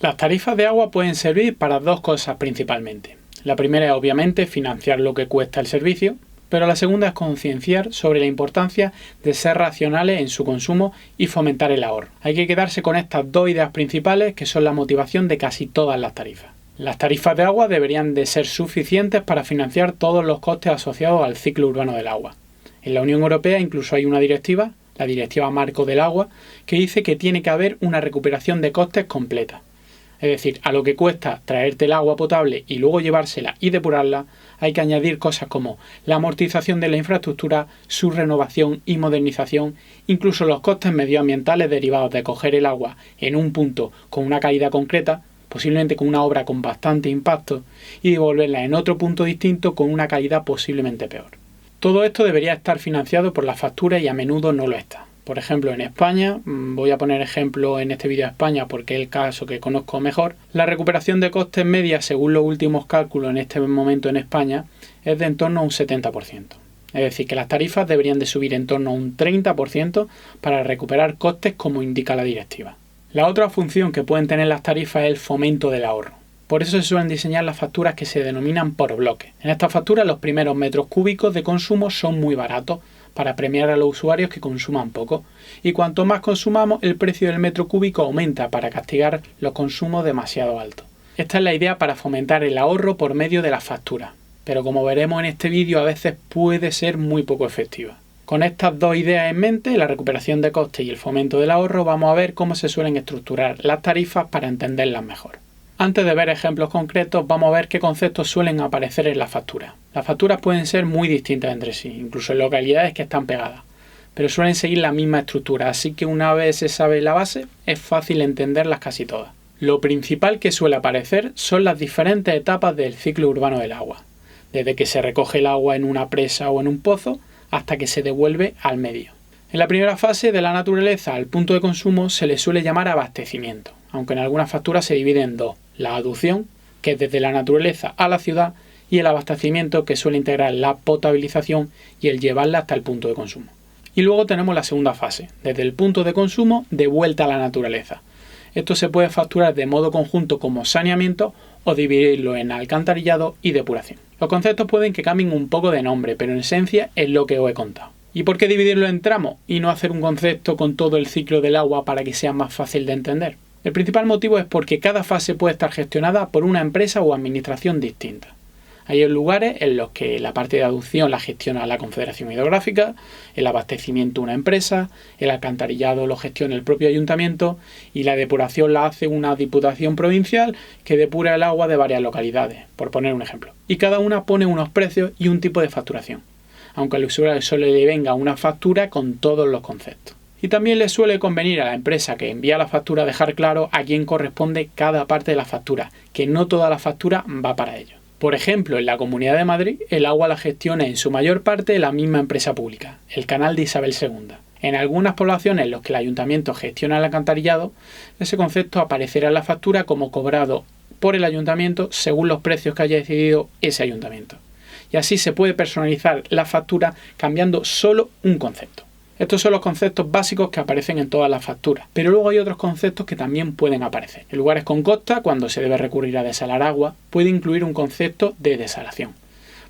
Las tarifas de agua pueden servir para dos cosas principalmente. La primera es obviamente financiar lo que cuesta el servicio, pero la segunda es concienciar sobre la importancia de ser racionales en su consumo y fomentar el ahorro. Hay que quedarse con estas dos ideas principales que son la motivación de casi todas las tarifas. Las tarifas de agua deberían de ser suficientes para financiar todos los costes asociados al ciclo urbano del agua. En la Unión Europea incluso hay una directiva, la Directiva Marco del Agua, que dice que tiene que haber una recuperación de costes completa. Es decir, a lo que cuesta traerte el agua potable y luego llevársela y depurarla, hay que añadir cosas como la amortización de la infraestructura, su renovación y modernización, incluso los costes medioambientales derivados de coger el agua en un punto con una calidad concreta, posiblemente con una obra con bastante impacto, y devolverla en otro punto distinto con una calidad posiblemente peor. Todo esto debería estar financiado por la factura y a menudo no lo está. Por ejemplo, en España, voy a poner ejemplo en este vídeo de España porque es el caso que conozco mejor, la recuperación de costes media según los últimos cálculos en este momento en España es de en torno a un 70%. Es decir, que las tarifas deberían de subir en torno a un 30% para recuperar costes como indica la directiva. La otra función que pueden tener las tarifas es el fomento del ahorro. Por eso se suelen diseñar las facturas que se denominan por bloque. En estas facturas los primeros metros cúbicos de consumo son muy baratos, para premiar a los usuarios que consuman poco, y cuanto más consumamos el precio del metro cúbico aumenta para castigar los consumos demasiado altos. Esta es la idea para fomentar el ahorro por medio de las facturas, pero como veremos en este vídeo a veces puede ser muy poco efectiva. Con estas dos ideas en mente, la recuperación de costes y el fomento del ahorro, vamos a ver cómo se suelen estructurar las tarifas para entenderlas mejor. Antes de ver ejemplos concretos, vamos a ver qué conceptos suelen aparecer en las facturas. Las facturas pueden ser muy distintas entre sí, incluso en localidades que están pegadas, pero suelen seguir la misma estructura, así que una vez se sabe la base, es fácil entenderlas casi todas. Lo principal que suele aparecer son las diferentes etapas del ciclo urbano del agua, desde que se recoge el agua en una presa o en un pozo, hasta que se devuelve al medio. En la primera fase, de la naturaleza al punto de consumo, se le suele llamar abastecimiento, aunque en algunas facturas se divide en dos. La aducción, que es desde la naturaleza a la ciudad, y el abastecimiento, que suele integrar la potabilización y el llevarla hasta el punto de consumo. Y luego tenemos la segunda fase, desde el punto de consumo de vuelta a la naturaleza. Esto se puede facturar de modo conjunto como saneamiento o dividirlo en alcantarillado y depuración. Los conceptos pueden que cambien un poco de nombre, pero en esencia es lo que os he contado. ¿Y por qué dividirlo en tramos y no hacer un concepto con todo el ciclo del agua para que sea más fácil de entender? El principal motivo es porque cada fase puede estar gestionada por una empresa o administración distinta. Hay lugares en los que la parte de aducción la gestiona la Confederación Hidrográfica, el abastecimiento una empresa, el alcantarillado lo gestiona el propio ayuntamiento y la depuración la hace una diputación provincial que depura el agua de varias localidades, por poner un ejemplo. Y cada una pone unos precios y un tipo de facturación, aunque al usuario solo le venga una factura con todos los conceptos. Y también le suele convenir a la empresa que envía la factura dejar claro a quién corresponde cada parte de la factura, que no toda la factura va para ello. Por ejemplo, en la Comunidad de Madrid, el agua la gestiona en su mayor parte la misma empresa pública, el Canal de Isabel II. En algunas poblaciones en las que el ayuntamiento gestiona el alcantarillado, ese concepto aparecerá en la factura como cobrado por el ayuntamiento según los precios que haya decidido ese ayuntamiento. Y así se puede personalizar la factura cambiando solo un concepto. Estos son los conceptos básicos que aparecen en todas las facturas, pero luego hay otros conceptos que también pueden aparecer. En lugares con costa, cuando se debe recurrir a desalar agua, puede incluir un concepto de desalación.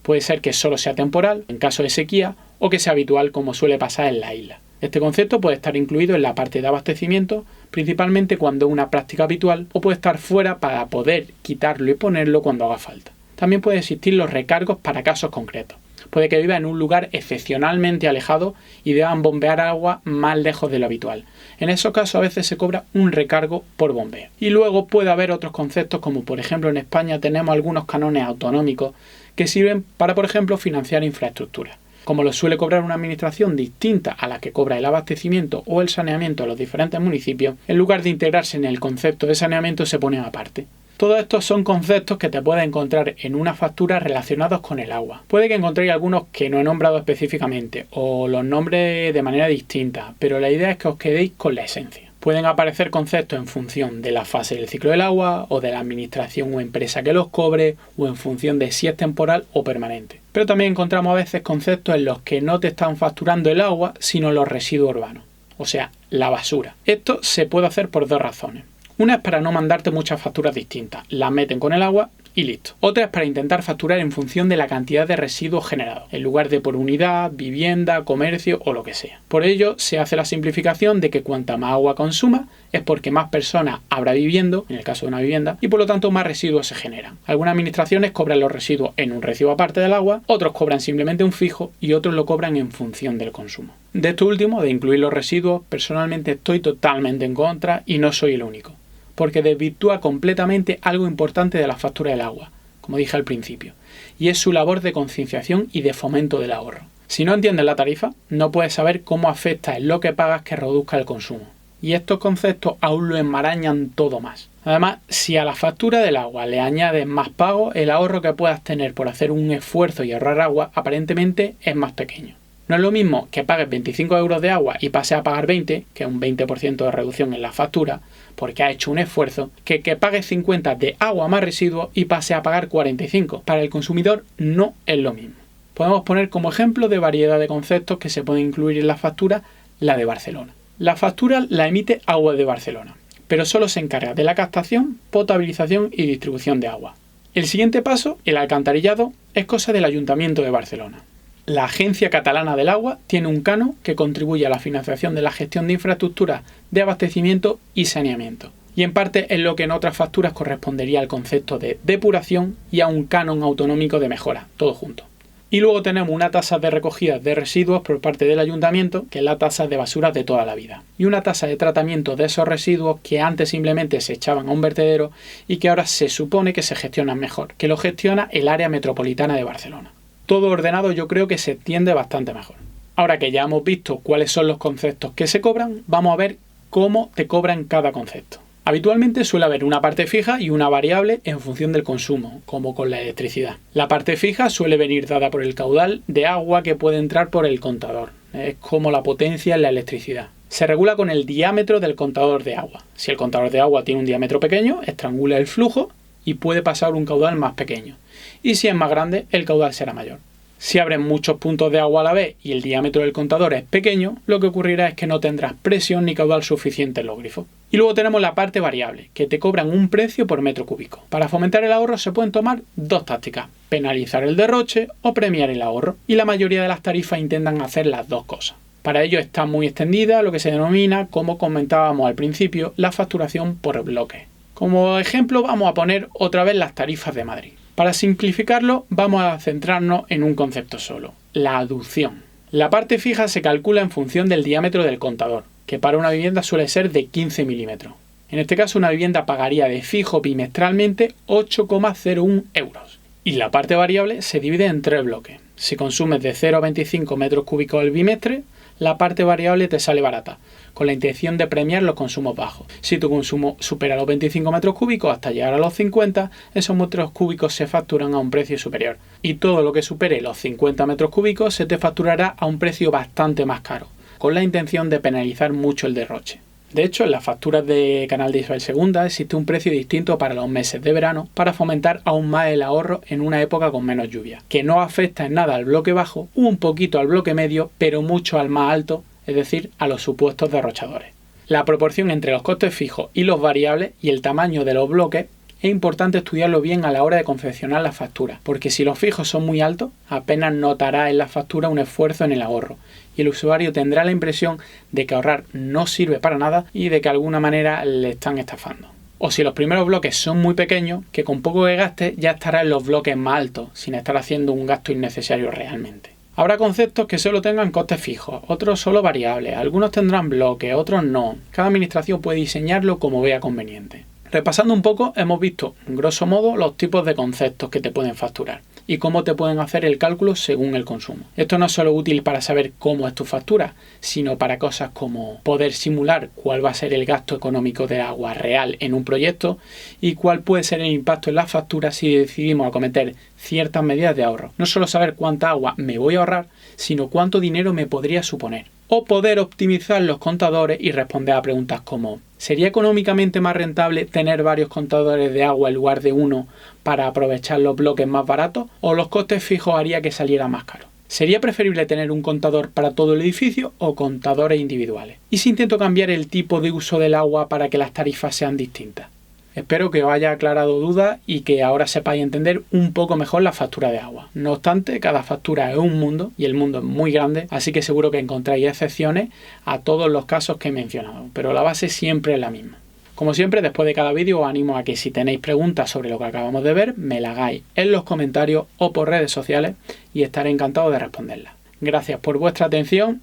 Puede ser que solo sea temporal, en caso de sequía, o que sea habitual como suele pasar en la isla. Este concepto puede estar incluido en la parte de abastecimiento, principalmente cuando es una práctica habitual, o puede estar fuera para poder quitarlo y ponerlo cuando haga falta. También pueden existir los recargos para casos concretos. Puede que viva en un lugar excepcionalmente alejado y deban bombear agua más lejos de lo habitual. En esos casos a veces se cobra un recargo por bombeo. Y luego puede haber otros conceptos como por ejemplo en España tenemos algunos cánones autonómicos que sirven para por ejemplo financiar infraestructuras. Como lo suele cobrar una administración distinta a la que cobra el abastecimiento o el saneamiento de los diferentes municipios, en lugar de integrarse en el concepto de saneamiento se ponen aparte. Todos estos son conceptos que te puedes encontrar en una factura relacionados con el agua. Puede que encontréis algunos que no he nombrado específicamente o los nombre de manera distinta, pero la idea es que os quedéis con la esencia. Pueden aparecer conceptos en función de la fase del ciclo del agua o de la administración o empresa que los cobre o en función de si es temporal o permanente. Pero también encontramos a veces conceptos en los que no te están facturando el agua sino los residuos urbanos, o sea, la basura. Esto se puede hacer por dos razones. Una es para no mandarte muchas facturas distintas, las meten con el agua y listo. Otra es para intentar facturar en función de la cantidad de residuos generados, en lugar de por unidad, vivienda, comercio o lo que sea. Por ello, se hace la simplificación de que cuanta más agua consuma, es porque más personas habrá viviendo, en el caso de una vivienda, y por lo tanto más residuos se generan. Algunas administraciones cobran los residuos en un recibo aparte del agua, otros cobran simplemente un fijo y otros lo cobran en función del consumo. De esto último, de incluir los residuos, personalmente estoy totalmente en contra y no soy el único, porque desvirtúa completamente algo importante de la factura del agua, como dije al principio, y es su labor de concienciación y de fomento del ahorro. Si no entiendes la tarifa, no puedes saber cómo afecta en lo que pagas que reduzca el consumo. Y estos conceptos aún lo enmarañan todo más. Además, si a la factura del agua le añades más pago, el ahorro que puedas tener por hacer un esfuerzo y ahorrar agua aparentemente es más pequeño. No es lo mismo que pagues 25 euros de agua y pases a pagar 20, que es un 20% de reducción en la factura, porque has hecho un esfuerzo, que pagues 50 de agua más residuos y pases a pagar 45. Para el consumidor no es lo mismo. Podemos poner como ejemplo de variedad de conceptos que se pueden incluir en la factura la de Barcelona. La factura la emite Aguas de Barcelona, pero solo se encarga de la captación, potabilización y distribución de agua. El siguiente paso, el alcantarillado, es cosa del Ayuntamiento de Barcelona. La Agencia Catalana del Agua tiene un canon que contribuye a la financiación de la gestión de infraestructuras de abastecimiento y saneamiento. Y en parte es lo que en otras facturas correspondería al concepto de depuración y a un canon autonómico de mejora, todo junto. Y luego tenemos una tasa de recogida de residuos por parte del ayuntamiento, que es la tasa de basuras de toda la vida. Y una tasa de tratamiento de esos residuos que antes simplemente se echaban a un vertedero y que ahora se supone que se gestionan mejor, que lo gestiona el área metropolitana de Barcelona. Todo ordenado yo creo que se entiende bastante mejor. Ahora que ya hemos visto cuáles son los conceptos que se cobran, vamos a ver cómo te cobran cada concepto. Habitualmente suele haber una parte fija y una variable en función del consumo, como con la electricidad. La parte fija suele venir dada por el caudal de agua que puede entrar por el contador. Es como la potencia en la electricidad. Se regula con el diámetro del contador de agua. Si el contador de agua tiene un diámetro pequeño, estrangula el flujo y puede pasar un caudal más pequeño. Y si es más grande, el caudal será mayor. Si abren muchos puntos de agua a la vez y el diámetro del contador es pequeño, lo que ocurrirá es que no tendrás presión ni caudal suficiente en los grifos. Y luego tenemos la parte variable, que te cobran un precio por metro cúbico. Para fomentar el ahorro se pueden tomar dos tácticas: penalizar el derroche o premiar el ahorro. Y la mayoría de las tarifas intentan hacer las dos cosas. Para ello está muy extendida lo que se denomina, como comentábamos al principio, la facturación por bloque. Como ejemplo vamos a poner otra vez las tarifas de Madrid. Para simplificarlo, vamos a centrarnos en un concepto solo: la aducción. La parte fija se calcula en función del diámetro del contador, que para una vivienda suele ser de 15 milímetros. En este caso, una vivienda pagaría de fijo bimestralmente 8,01 euros. Y la parte variable se divide en tres bloques. Si consumes de 0 a 25 metros cúbicos el bimestre, la parte variable te sale barata, con la intención de premiar los consumos bajos. Si tu consumo supera los 25 metros cúbicos hasta llegar a los 50, esos metros cúbicos se facturan a un precio superior. Y todo lo que supere los 50 metros cúbicos se te facturará a un precio bastante más caro, con la intención de penalizar mucho el derroche. De hecho, en las facturas de Canal de Isabel II existe un precio distinto para los meses de verano para fomentar aún más el ahorro en una época con menos lluvia, que no afecta en nada al bloque bajo, un poquito al bloque medio, pero mucho al más alto, es decir, a los supuestos derrochadores. La proporción entre los costes fijos y los variables y el tamaño de los bloques es importante estudiarlo bien a la hora de confeccionar la factura, porque si los fijos son muy altos, apenas notará en la factura un esfuerzo en el ahorro, y el usuario tendrá la impresión de que ahorrar no sirve para nada y de que de alguna manera le están estafando. O si los primeros bloques son muy pequeños, que con poco que gastes ya estará en los bloques más altos, sin estar haciendo un gasto innecesario realmente. Habrá conceptos que solo tengan costes fijos, otros solo variables, algunos tendrán bloques, otros no. Cada administración puede diseñarlo como vea conveniente. Repasando un poco, hemos visto, grosso modo, los tipos de conceptos que te pueden facturar y cómo te pueden hacer el cálculo según el consumo. Esto no es solo útil para saber cómo es tu factura, sino para cosas como poder simular cuál va a ser el gasto económico de agua real en un proyecto y cuál puede ser el impacto en la factura si decidimos acometer ciertas medidas de ahorro. No solo saber cuánta agua me voy a ahorrar, sino cuánto dinero me podría suponer. O poder optimizar los contadores y responder a preguntas como: ¿sería económicamente más rentable tener varios contadores de agua en lugar de uno para aprovechar los bloques más baratos? ¿O los costes fijos haría que saliera más caro? ¿Sería preferible tener un contador para todo el edificio o contadores individuales? ¿Y si intento cambiar el tipo de uso del agua para que las tarifas sean distintas? Espero que os haya aclarado dudas y que ahora sepáis entender un poco mejor la factura de agua. No obstante, cada factura es un mundo y el mundo es muy grande, así que seguro que encontráis excepciones a todos los casos que he mencionado, pero la base siempre es la misma. Como siempre, después de cada vídeo os animo a que si tenéis preguntas sobre lo que acabamos de ver, me la hagáis en los comentarios o por redes sociales y estaré encantado de responderlas. Gracias por vuestra atención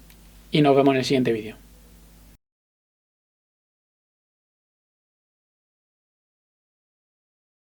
y nos vemos en el siguiente vídeo.